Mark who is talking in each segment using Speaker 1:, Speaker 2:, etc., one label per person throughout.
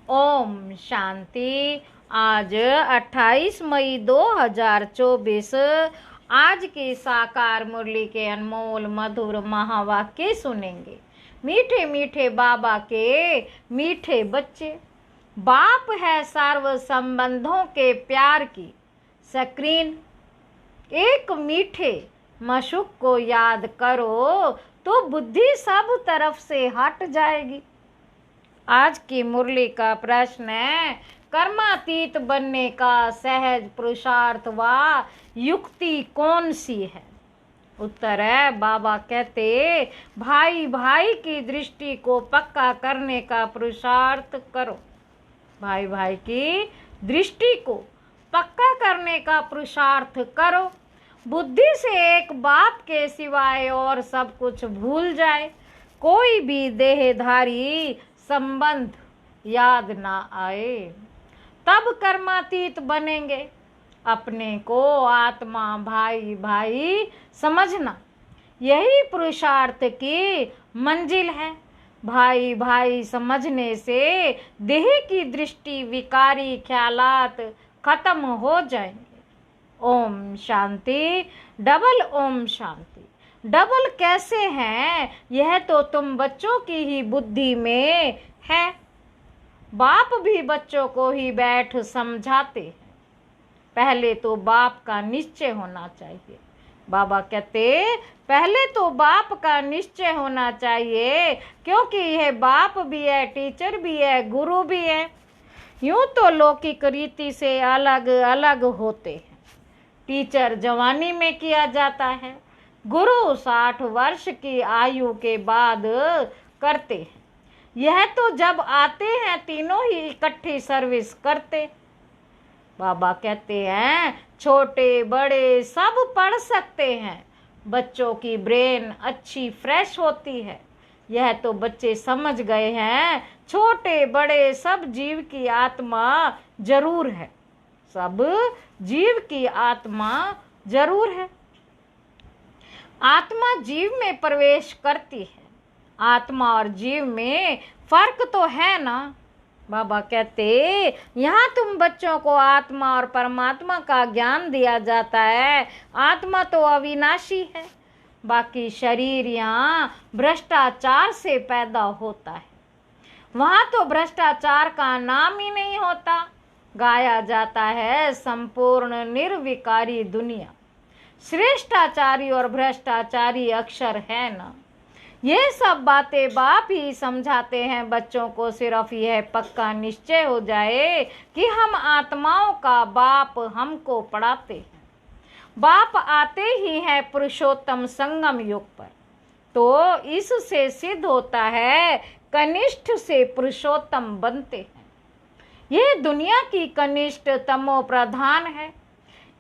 Speaker 1: ओम शांति। आज 28 मई 2024 आज की साकार मुरली के अनमोल मधुर महावाक्य सुनेंगे। मीठे मीठे बाबा के मीठे बच्चे। बाप है सर्व संबंधों के प्यार की स्क्रीन। एक मीठे मशूक को याद करो तो बुद्धि सब तरफ से हट जाएगी। आज की मुरली का प्रश्न है, कर्मातीत बनने का सहज पुरुषार्थ व युक्ति कौन सी है? उत्तर है, बाबा कहते भाई भाई की दृष्टि को पक्का करने का पुरुषार्थ करो। भाई भाई की दृष्टि को पक्का करने का पुरुषार्थ करो। बुद्धि से एक बाप के सिवाय और सब कुछ भूल जाए। कोई भी देहधारी संबंध याद ना आए, तब कर्मातीत बनेंगे। अपने को आत्मा भाई भाई समझना, यही पुरुषार्थ की मंजिल है। भाई भाई समझने से देह की दृष्टि विकारी ख्यालात खत्म हो जाएंगे। ओम शांति। डबल ओम शांति। डबल कैसे हैं? यह तो तुम बच्चों की ही बुद्धि में है। बाप भी बच्चों को ही बैठ समझाते हैं। पहले तो बाप का निश्चय होना चाहिए। बाबा कहते पहले तो बाप का निश्चय होना चाहिए, क्योंकि यह बाप भी है, टीचर भी है, गुरु भी है। यूं तो लौकिक रीति से अलग अलग होते हैं। टीचर जवानी में किया जाता है, गुरु 60 वर्ष की आयु के बाद करते हैं। यह तो जब आते हैं तीनों ही इकट्ठी सर्विस करते। बाबा कहते हैं छोटे बड़े सब पढ़ सकते हैं। बच्चों की ब्रेन अच्छी फ्रेश होती है। यह तो बच्चे समझ गए हैं, छोटे बड़े सब जीव की आत्मा जरूर है। सब जीव की आत्मा जरूर है। आत्मा जीव में प्रवेश करती है। आत्मा और जीव में फर्क तो है ना। बाबा कहते यहाँ तुम बच्चों को आत्मा और परमात्मा का ज्ञान दिया जाता है। आत्मा तो अविनाशी है। बाकी शरीर यहाँ भ्रष्टाचार से पैदा होता है। वहाँ तो भ्रष्टाचार का नाम ही नहीं होता। गाया जाता है संपूर्ण निर्विकारी दुनिया। श्रेष्ठाचारी और भ्रष्टाचारी अक्षर है ना। ये सब बातें बाप ही समझाते हैं बच्चों को। सिर्फ यह पक्का निश्चय हो जाए कि हम आत्माओं का बाप हमको पढ़ाते हैं। बाप आते ही हैं पुरुषोत्तम संगम युग पर, तो इससे सिद्ध होता है कनिष्ठ से पुरुषोत्तम बनते हैं। यह दुनिया की कनिष्ठ तमो प्रधान है।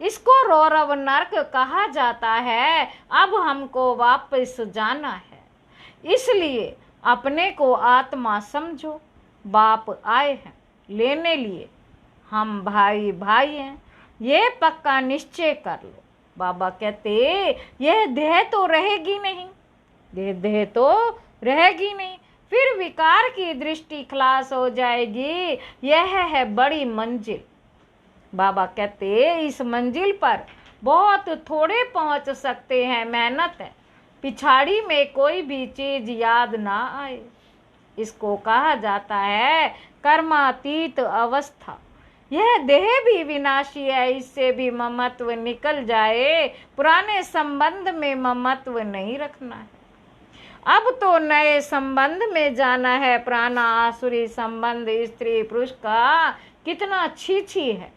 Speaker 1: इसको रौरव नरक कहा जाता है। अब हमको वापस जाना है, इसलिए अपने को आत्मा समझो। बाप आए हैं लेने लिए, हम भाई भाई हैं, ये पक्का निश्चय कर लो। बाबा कहते यह देह तो रहेगी नहीं। देह तो रहेगी नहीं, फिर विकार की दृष्टि खलास हो जाएगी। यह है बड़ी मंजिल। बाबा कहते इस मंजिल पर बहुत थोड़े पहुंच सकते हैं। मेहनत है, पिछाड़ी में कोई भी चीज याद ना आए। इसको कहा जाता है कर्मातीत अवस्था। यह देह भी विनाशी है, इससे भी ममत्व निकल जाए। पुराने संबंध में ममत्व नहीं रखना है। अब तो नए संबंध में जाना है। पुराना आसुरी संबंध स्त्री पुरुष का कितना छी है।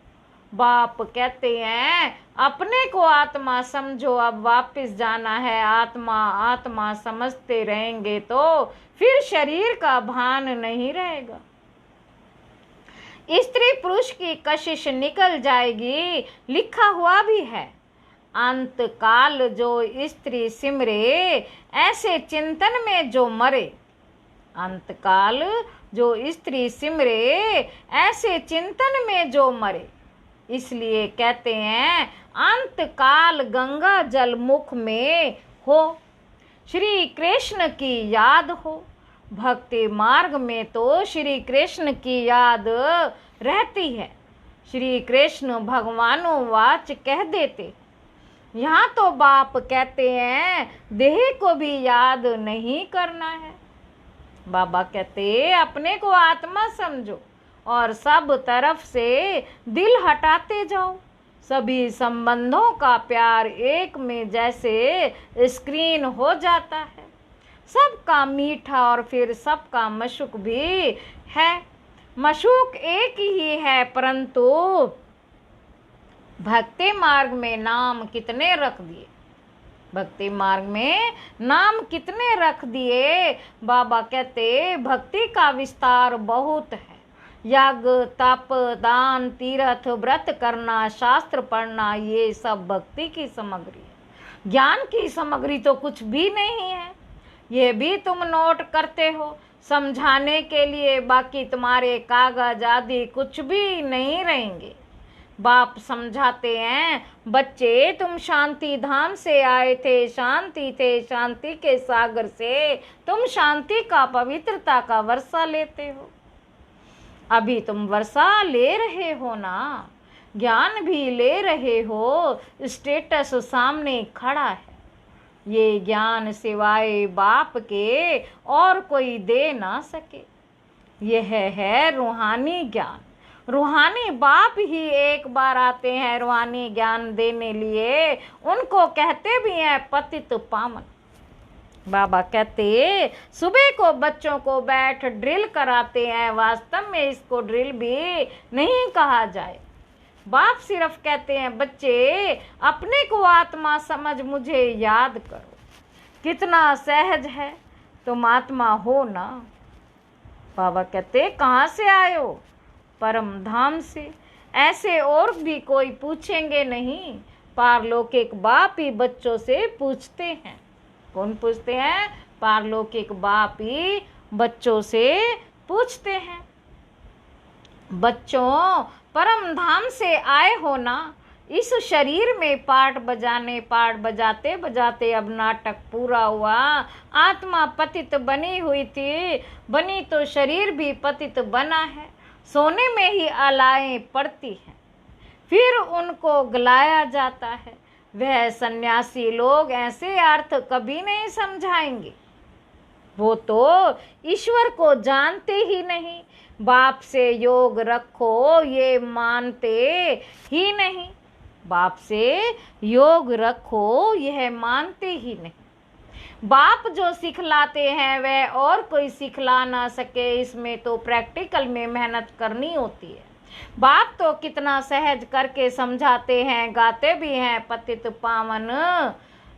Speaker 1: बाप कहते हैं अपने को आत्मा समझो। अब वापस जाना है। आत्मा आत्मा समझते रहेंगे तो फिर शरीर का भान नहीं रहेगा। स्त्री पुरुष की कशिश निकल जाएगी। लिखा हुआ भी है, अंत काल जो स्त्री सिमरे ऐसे चिंतन में जो मरे। अंत काल जो स्त्री सिमरे ऐसे चिंतन में जो मरे। इसलिए कहते हैं अंत काल गंगा जल मुख में हो। श्री कृष्ण की याद हो। भक्ति मार्ग में तो श्री कृष्ण की याद रहती है। श्री कृष्ण भगवानों वाच कह देते। यहाँ तो बाप कहते हैं देह को भी याद नहीं करना है। बाबा कहते अपने को आत्मा समझो और सब तरफ से दिल हटाते जाओ। सभी संबंधों का प्यार एक में जैसे स्क्रीन हो जाता है। सबका मीठा और फिर सबका मशूक भी है। मशूक एक ही है, परंतु भक्ति मार्ग में नाम कितने रख दिए। भक्ति मार्ग में नाम कितने रख दिए। बाबा कहते भक्ति का विस्तार बहुत है। यज्ञ, तप, दान, तीर्थ, व्रत करना, शास्त्र पढ़ना, ये सब भक्ति की सामग्री है। ज्ञान की सामग्री तो कुछ भी नहीं है। ये भी तुम नोट करते हो समझाने के लिए, बाकी तुम्हारे कागज आदि कुछ भी नहीं रहेंगे। बाप समझाते हैं बच्चे तुम शांति धाम से आए थे, शांति थे, शांति के सागर से तुम शांति का पवित्रता का वर्षा लेते हो। अभी तुम वर्षा ले रहे हो ना, ज्ञान भी ले रहे हो। स्टेटस सामने खड़ा है। ये ज्ञान सिवाय बाप के और कोई दे ना सके। यह है रूहानी ज्ञान। रूहानी बाप ही एक बार आते हैं रूहानी ज्ञान देने लिए। उनको कहते भी हैं पतित पावन। बाबा कहते सुबह को बच्चों को बैठ ड्रिल कराते हैं। वास्तव में इसको ड्रिल भी नहीं कहा जाए। बाप सिर्फ कहते हैं बच्चे अपने को आत्मा समझ मुझे याद करो। कितना सहज है, तुम आत्मा हो ना। बाबा कहते कहाँ से आए हो? परम धाम से। ऐसे और भी कोई पूछेंगे नहीं। पारलौकिक बाप ही बच्चों से पूछते हैं। कौन पूछते हैं? पारलौकिक बाप ही बच्चों से पूछते हैं। बच्चों परम धाम से आए हो ना। इस शरीर में पाठ बजाते बजाते अब नाटक पूरा हुआ। आत्मा पतित बनी हुई थी, बनी तो शरीर भी पतित बना है। सोने में ही अलाएं पड़ती हैं, फिर उनको गलाया जाता है। वह सन्यासी लोग ऐसे अर्थ कभी नहीं समझाएंगे। वो तो ईश्वर को जानते ही नहीं। बाप से योग रखो ये मानते ही नहीं। बाप से योग रखो यह मानते ही नहीं। बाप जो सिखलाते हैं वह और कोई सिखला ना सके। इसमें तो प्रैक्टिकल में मेहनत करनी होती है। बाप तो कितना सहज करके समझाते हैं, गाते भी हैं पतित पावन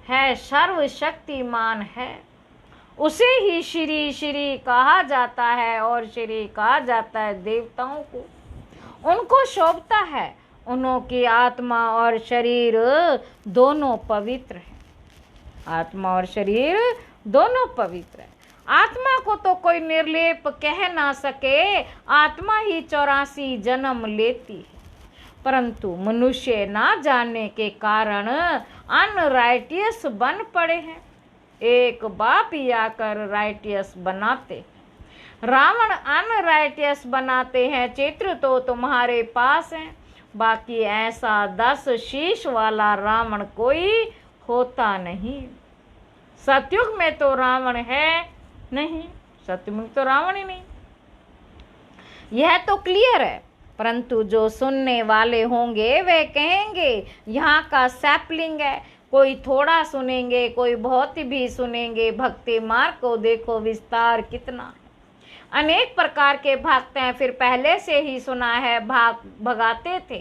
Speaker 1: है, सर्वशक्तिमान है। उसे ही श्री श्री कहा जाता है और श्री कहा जाता है देवताओं को। उनको शोभता है। उनकी आत्मा और शरीर दोनों पवित्र है। आत्मा और शरीर दोनों पवित्र है। आत्मा को तो कोई निर्लेप कह ना सके। आत्मा ही 84 जन्म लेती है, परंतु मनुष्य ना जानने के कारण अनराइटियस बन पड़े हैं। एक बाप ही आकर राइटियस बनाते। रावण अनराइटियस बनाते हैं। चित्र तो तुम्हारे पास है, बाकी ऐसा 10 शीश वाला रावण कोई होता नहीं। सतयुग में तो रावण है नहीं, सतयुग में तो रावण ही नहीं। यह तो क्लियर है, परंतु जो सुनने वाले होंगे वे कहेंगे यहाँ का सैपलिंग है। कोई थोड़ा सुनेंगे, कोई बहुत भी सुनेंगे। भक्ति मार्ग को देखो विस्तार कितना है। अनेक प्रकार के भक्त हैं, फिर पहले से ही सुना है भगाते थे।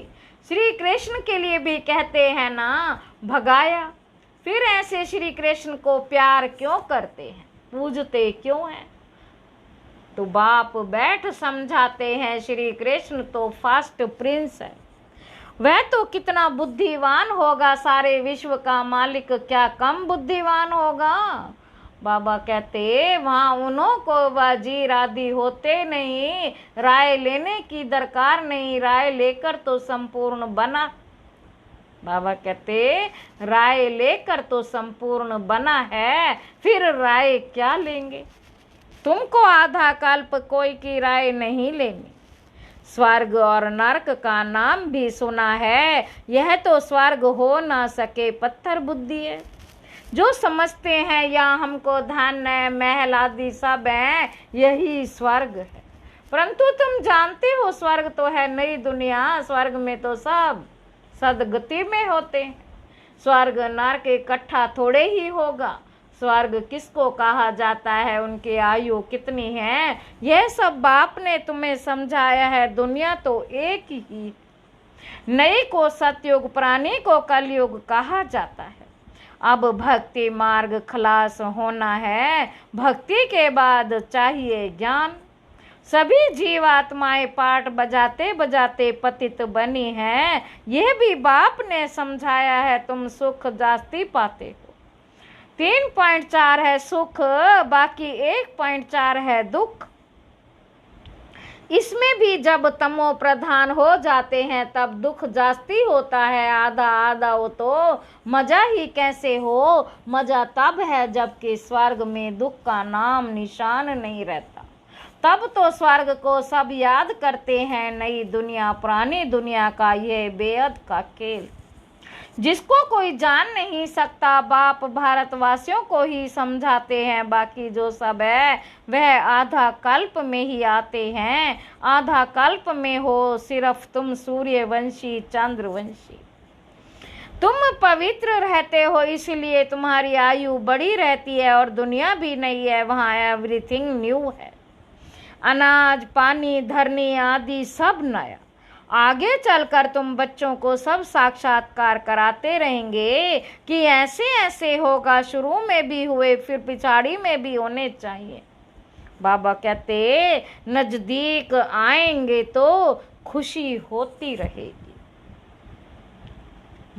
Speaker 1: श्री कृष्ण के लिए भी कहते हैं ना भगाया। फिर ऐसे श्री कृष्ण को प्यार क्यों करते हैं, पूजते क्यों हैं? तो बाप बैठ समझाते हैं श्री कृष्ण तो फास्ट प्रिंस है। वह तो कितना बुद्धिवान होगा, सारे विश्व का मालिक क्या कम बुद्धिवान होगा? बाबा कहते वहाँ उन्हों को वजीर आदि होते नहीं। राय लेने की दरकार नहीं, राय लेकर तो संपूर्ण बना। बाबा कहते राय लेकर तो संपूर्ण बना है, फिर राय क्या लेंगे? तुमको आधा कल्प कोई की राय नहीं लेनी। स्वर्ग और नरक का नाम भी सुना है, यह तो स्वर्ग हो ना सके, पत्थर बुद्धि है। जो समझते हैं या हमको धन महल आदि सब है, यही स्वर्ग है। परंतु तुम जानते हो स्वर्ग तो है नई दुनिया, स्वर्ग में तो सब सदगति में होते हैं। स्वर्ग नरक इकट्ठा थोड़े ही होगा। स्वर्ग किसको कहा जाता है, उनकी आयु कितनी है, यह सब बाप ने तुम्हें समझाया है। दुनिया तो एक ही, नई को सतयुग, पुरानी को कलयुग कहा जाता है। अब भक्ति मार्ग खलास होना है, भक्ति के बाद चाहिए ज्ञान। सभी जीवात्माएं पाठ बजाते बजाते पतित बनी हैं, यह भी बाप ने समझाया है। तुम सुख जास्ती पाते हो। 3.4 है सुख, बाकी 1.4 है दुख। इसमें भी जब तमो प्रधान हो जाते हैं तब दुख जास्ती होता है। आधा आधा हो तो मजा ही कैसे हो। मजा तब है जबकि स्वर्ग में दुख का नाम निशान नहीं रहता। तब तो स्वर्ग को सब याद करते हैं। नई दुनिया पुरानी दुनिया का ये बेअद का खेल जिसको कोई जान नहीं सकता, बाप भारतवासियों को ही समझाते हैं। बाकी जो सब है वह आधा कल्प में ही आते हैं। आधा कल्प में हो सिर्फ तुम सूर्यवंशी चंद्रवंशी। तुम पवित्र रहते हो इसलिए तुम्हारी आयु बड़ी रहती है और दुनिया भी नहीं है, वहाँ एवरीथिंग न्यू है। अनाज पानी धरनी आदि सब नया। आगे चलकर तुम बच्चों को सब साक्षात्कार कराते रहेंगे कि ऐसे ऐसे होगा। शुरू में भी हुए फिर पिछाड़ी में भी होने चाहिए। बाबा कहते नजदीक आएंगे तो खुशी होती रहेगी।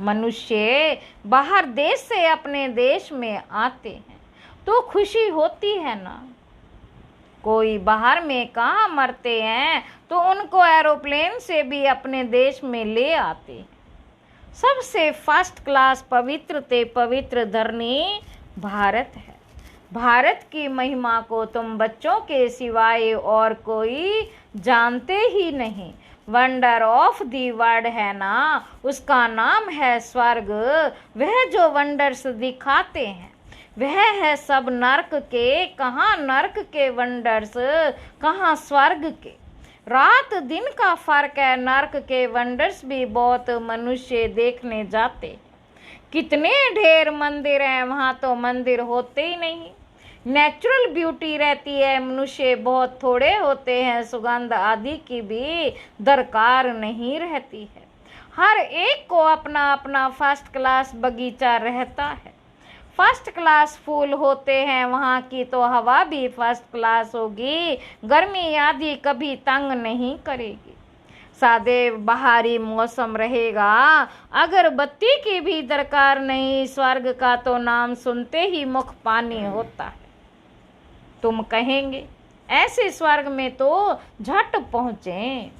Speaker 1: मनुष्य बाहर देश से अपने देश में आते हैं तो खुशी होती है ना। कोई बाहर में कहाँ मरते हैं तो उनको एरोप्लेन से भी अपने देश में ले आते हैं। सबसे फर्स्ट क्लास पवित्र ते पवित्र धरनी भारत है। भारत की महिमा को तुम बच्चों के सिवाय और कोई जानते ही नहीं। वंडर ऑफ दी वर्ल्ड है ना, उसका नाम है स्वर्ग। वह जो वंडर्स दिखाते हैं वह है सब नरक के। कहाँ नरक के वंडर्स, कहाँ स्वर्ग के। रात दिन का फर्क है। नरक के वंडर्स भी बहुत मनुष्य देखने जाते। कितने ढेर मंदिर हैं, वहाँ तो मंदिर होते ही नहीं। नेचुरल ब्यूटी रहती है, मनुष्य बहुत थोड़े होते हैं। सुगंध आदि की भी दरकार नहीं रहती है। हर एक को अपना अपना फर्स्ट क्लास बगीचा रहता है। फर्स्ट क्लास फूल होते हैं, वहाँ की तो हवा भी फर्स्ट क्लास होगी। गर्मी आदि कभी तंग नहीं करेगी। सादे बहारी मौसम रहेगा। अगर बत्ती की भी दरकार नहीं। स्वर्ग का तो नाम सुनते ही मुख पानी होता है। तुम कहेंगे ऐसे स्वर्ग में तो झट पहुँचे,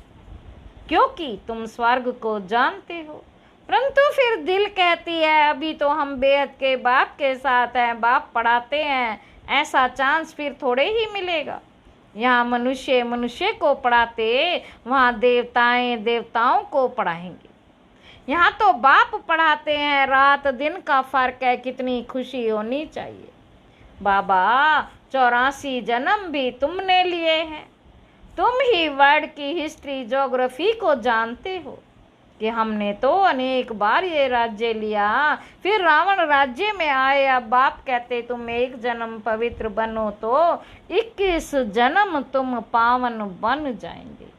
Speaker 1: क्योंकि तुम स्वर्ग को जानते हो। परंतु फिर दिल कहती है अभी तो हम बेहद के बाप के साथ हैं, बाप पढ़ाते हैं, ऐसा चांस फिर थोड़े ही मिलेगा। यहाँ मनुष्य मनुष्य को पढ़ाते, वहाँ देवताएं देवताओं को पढ़ाएंगे। यहाँ तो बाप पढ़ाते हैं, रात दिन का फर्क है। कितनी खुशी होनी चाहिए। बाबा 84 जन्म भी तुमने लिए हैं। तुम ही वर्ल्ड की हिस्ट्री ज्योग्राफी को जानते हो कि हमने तो अनेक बार ये राज्य लिया, फिर रावण राज्य में आए। अब बाप कहते तुम एक जन्म पवित्र बनो तो 21 जन्म तुम पावन बन जाएंगे।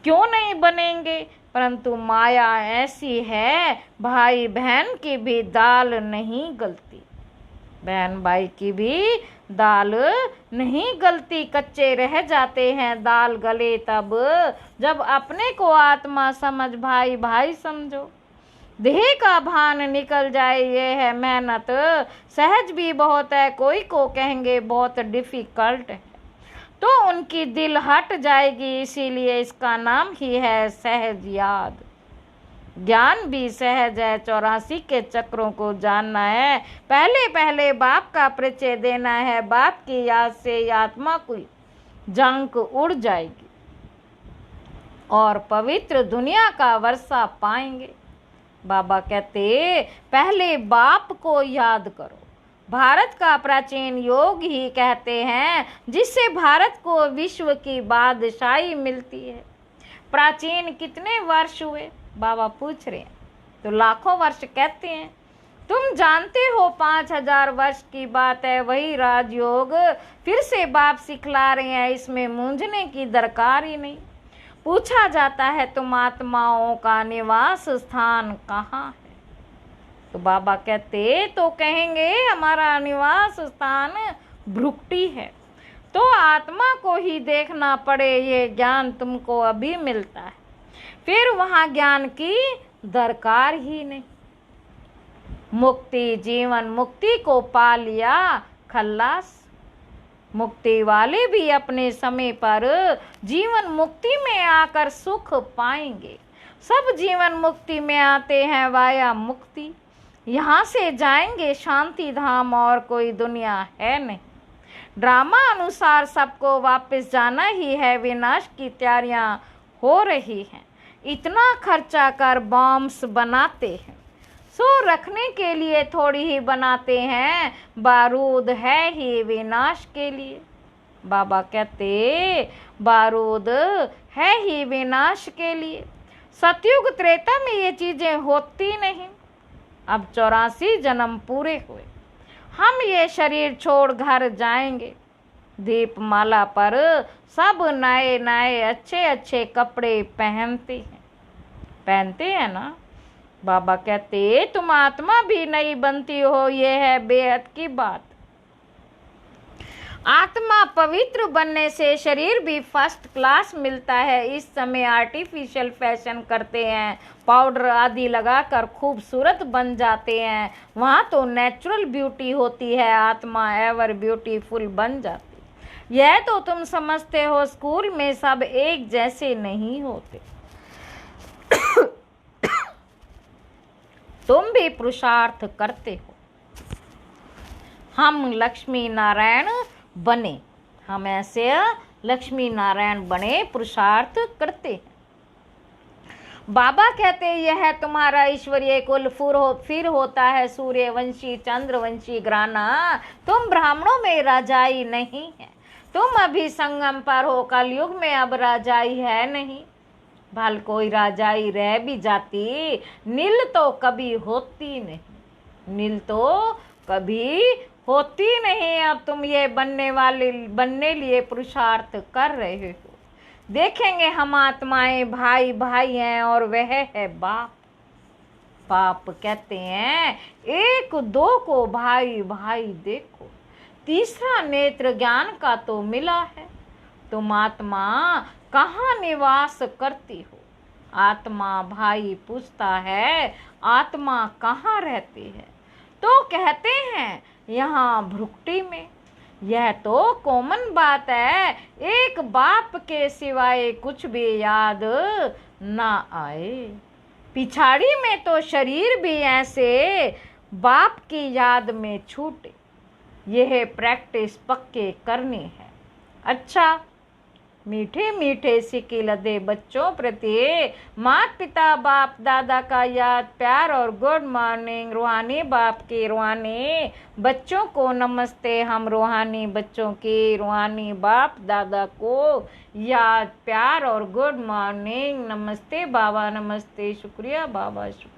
Speaker 1: क्यों नहीं बनेंगे, परंतु माया ऐसी है, भाई बहन की भी दाल नहीं गलती। बहन भाई की भी दाल नहीं गलती। कच्चे रह जाते हैं, दाल गले तब जब अपने को आत्मा समझ भाई भाई समझो। देह का भान निकल जाए, ये है मेहनत। सहज भी बहुत है, कोई को कहेंगे बहुत डिफिकल्ट है, तो उनकी दिल हट जाएगी। इसीलिए इसका नाम ही है सहज याद। ज्ञान भी सहज है, 84 के चक्रों को जानना है। पहले पहले बाप का परिचय देना है, बाप की याद से आत्मा की जंक उड़ जाएगी और पवित्र दुनिया का वर्षा पाएंगे। बाबा कहते पहले बाप को याद करो। भारत का प्राचीन योग ही कहते हैं जिससे भारत को विश्व की बादशाही मिलती है। प्राचीन कितने वर्ष हुए बाबा पूछ रहे हैं, तो लाखों वर्ष कहते हैं। तुम जानते हो 5000 वर्ष की बात है। वही राजयोग फिर से बाप सिखला रहे हैं, इसमें मूंझने की दरकार ही नहीं। पूछा जाता है तुम आत्माओं का निवास स्थान कहाँ है, तो बाबा कहते तो कहेंगे हमारा निवास स्थान भ्रुकुटी है। तो आत्मा को ही देखना पड़े, ये ज्ञान तुमको अभी मिलता है, फिर वहाँ ज्ञान की दरकार ही नहीं। मुक्ति जीवन मुक्ति को पा लिया खल्लास। मुक्ति वाले भी अपने समय पर जीवन मुक्ति में आकर सुख पाएंगे। सब जीवन मुक्ति में आते हैं वाया मुक्ति, यहाँ से जाएंगे शांति धाम और कोई दुनिया है नहीं। ड्रामा अनुसार सबको वापस जाना ही है, विनाश की तैयारियां हो रही हैं। इतना खर्चा कर बॉम्ब्स बनाते हैं, सो रखने के लिए थोड़ी ही बनाते हैं, बारूद है ही विनाश के लिए। बाबा कहते बारूद है ही विनाश के लिए। सतयुग त्रेता में ये चीजें होती नहीं। अब 84 जन्म पूरे हुए, हम ये शरीर छोड़ घर जाएंगे। दीपमाला पर सब नए नए अच्छे अच्छे कपड़े पहनते हैं ना। बाबा कहते तुम आत्मा भी नई बनती हो, ये है बेहद की बात। आत्मा पवित्र बनने से शरीर भी फर्स्ट क्लास मिलता है। इस समय आर्टिफिशियल फैशन करते हैं, पाउडर आदि लगाकर खूबसूरत बन जाते हैं। वहाँ तो नेचुरल ब्यूटी होती है, आत्मा एवर ब्यूटीफुल बन जाती। यह तो तुम समझते हो, स्कूल में सब एक जैसे नहीं होते। तुम भी पुरुषार्थ करते हो। हम लक्ष्मी नारायण बने, हम ऐसे लक्ष्मी नारायण बने, पुरुषार्थ करते हैं। बाबा कहते यह तुम्हारा ईश्वरीय कुल फिर होता है सूर्यवंशी चंद्रवंशी घराना। तुम ब्राह्मणों में राजाई नहीं है, तुम अभी संगम पर हो, कलयुग में अब राजाई है नहीं। भल कोई राजाई रह भी जाती, नील तो कभी होती नहीं, नील तो कभी होती नहीं। अब तुम ये बनने लिए पुरुषार्थ कर रहे हो। देखेंगे हम आत्माएं भाई भाई हैं और वह है बाप। बाप कहते हैं एक दो को भाई भाई देखो, तीसरा नेत्र ज्ञान का तो मिला है। तुम आत्मा कहाँ निवास करती हो? आत्मा भाई पूछता है आत्मा कहाँ रहती है, तो कहते हैं यहाँ भ्रुकुटी में। यह तो कॉमन बात है, एक बाप के सिवाय कुछ भी याद ना आए। पिछाड़ी में तो शरीर भी ऐसे बाप की याद में छूटे। यह प्रैक्टिस पक्के करनी है। अच्छा, मीठे मीठे सिक्के लदे बच्चों प्रति माता पिता बाप दादा का याद प्यार और गुड मॉर्निंग। रूहानी बाप के रूहानी बच्चों को नमस्ते। हम रूहानी बच्चों के रूहानी बाप दादा को याद प्यार और गुड मॉर्निंग। नमस्ते बाबा, नमस्ते, शुक्रिया बाबा, शुक्रिया।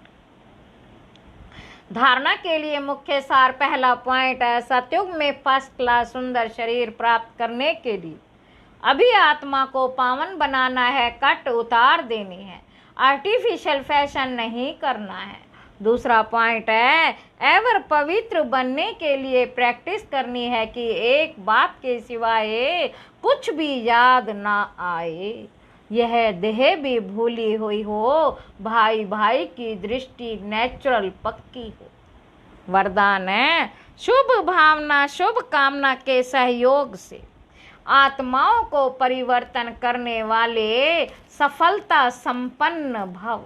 Speaker 1: धारणा के लिए मुख्य सार पहला पॉइंट है, सतयुग में फर्स्ट क्लास सुंदर शरीर प्राप्त करने के लिए अभी आत्मा को पावन बनाना है, कट उतार देनी है, आर्टिफिशियल फैशन नहीं करना है। दूसरा पॉइंट है एवर पवित्र बनने के लिए प्रैक्टिस करनी है कि एक बाप के सिवाय कुछ भी याद ना आए। यह देह भी भूली हुई हो, भाई भाई की दृष्टि नेचुरल पक्की हो। वरदान है शुभ भावना शुभ कामना के सहयोग से आत्माओं को परिवर्तन करने वाले सफलता संपन्न भव।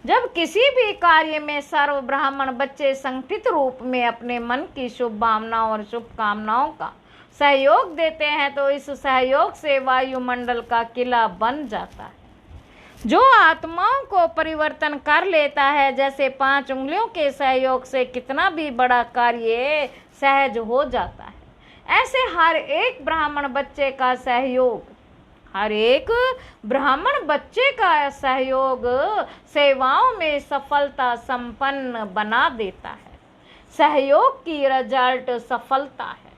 Speaker 1: जब किसी भी कार्य में सर्व ब्राह्मण बच्चे संगठित रूप में अपने मन की शुभ भावनाओं और शुभकामनाओं का सहयोग देते हैं तो इस सहयोग से वायुमंडल का किला बन जाता है, जो आत्माओं को परिवर्तन कर लेता है। जैसे 5 उंगलियों के सहयोग से कितना भी बड़ा कार्य सहज हो जाता है, ऐसे हर एक ब्राह्मण बच्चे का सहयोग सेवाओं में सफलता संपन्न बना देता है। सहयोग की रिजल्ट सफलता है।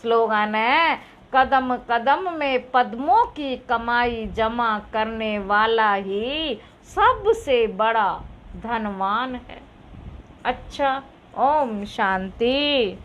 Speaker 1: स्लोगन है, कदम कदम में पद्मों की कमाई जमा करने वाला ही सबसे बड़ा धनवान है। अच्छा, ओम शांति।